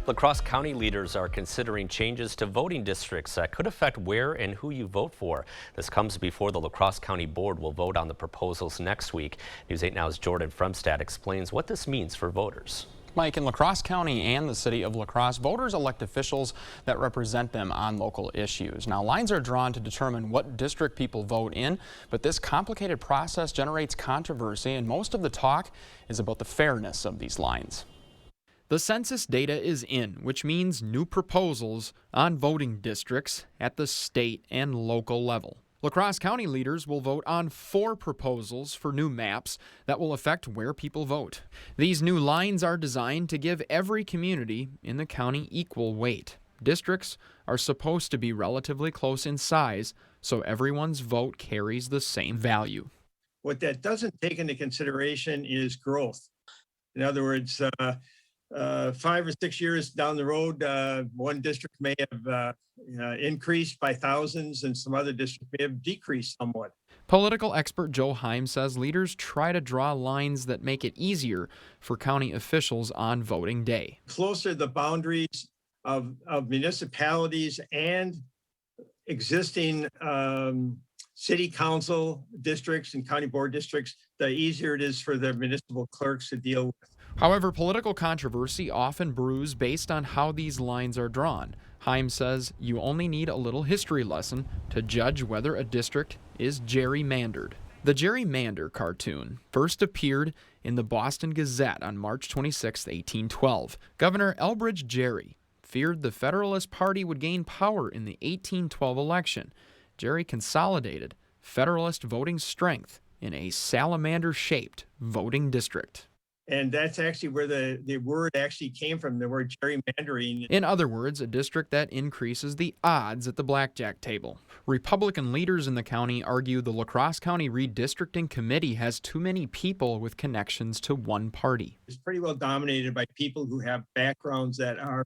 La Crosse County leaders are considering changes to voting districts that could affect where and who you vote for. This comes before the La Crosse County Board will vote on the proposals next week. News 8 Now's Jordan Fremstad explains what this means for voters. Mike, in La Crosse County and the city of La Crosse, voters elect officials that represent them on local issues. Now, lines are drawn to determine what district people vote in, but this complicated process generates controversy, and most of the talk is about the fairness of these lines. The census data is in, which means new proposals on voting districts at the state and local level. La Crosse County leaders will vote on 4 proposals for new maps that will affect where people vote. These new lines are designed to give every community in the county equal weight. Districts are supposed to be relatively close in size, so everyone's vote carries the same value. What that doesn't take into consideration is growth. In other words, 5 or 6 years down the road, one district may have increased by thousands and some other districts may have decreased somewhat. Political expert Joe Heim says leaders try to draw lines that make it easier for county officials on voting day. Closer the boundaries of municipalities and existing city council districts and county board districts, the easier it is for the municipal clerks to deal with. However, political controversy often brews based on how these lines are drawn. Heim says you only need a little history lesson to judge whether a district is gerrymandered. The gerrymander cartoon first appeared in the Boston Gazette on March 26, 1812. Governor Elbridge Gerry feared the Federalist Party would gain power in the 1812 election. Gerry consolidated Federalist voting strength in a salamander-shaped voting district. And that's actually where the word actually came from, the word gerrymandering. In other words, a district that increases the odds at the blackjack table. Republican leaders in the county argue the La Crosse County Redistricting Committee has too many people with connections to one party. It's pretty well dominated by people who have backgrounds that are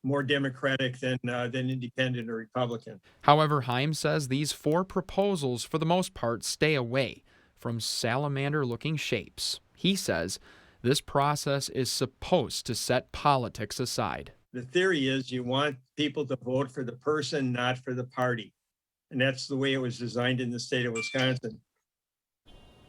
more Democratic than independent or Republican. However, Heim says these 4 proposals, for the most part, stay away from salamander-looking shapes. He says this process is supposed to set politics aside. The theory is you want people to vote for the person, not for the party. And that's the way it was designed in the state of Wisconsin.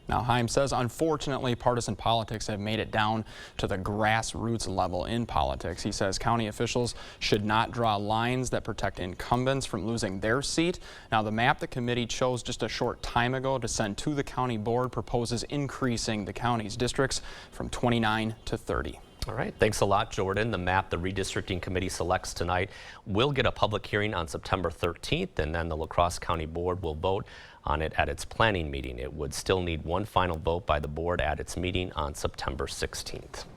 Now, Heim says, unfortunately, partisan politics have made it down to the grassroots level in politics. He says county officials should not draw lines that protect incumbents from losing their seat. Now, the map the committee chose just a short time ago to send to the county board proposes increasing the county's districts from 29 to 30. All right, thanks a lot, Jordan. The map the redistricting committee selects tonight will get a public hearing on September 13th, and then the La Crosse County Board will vote on it at its planning meeting. It would still need one final vote by the board at its meeting on September 16th.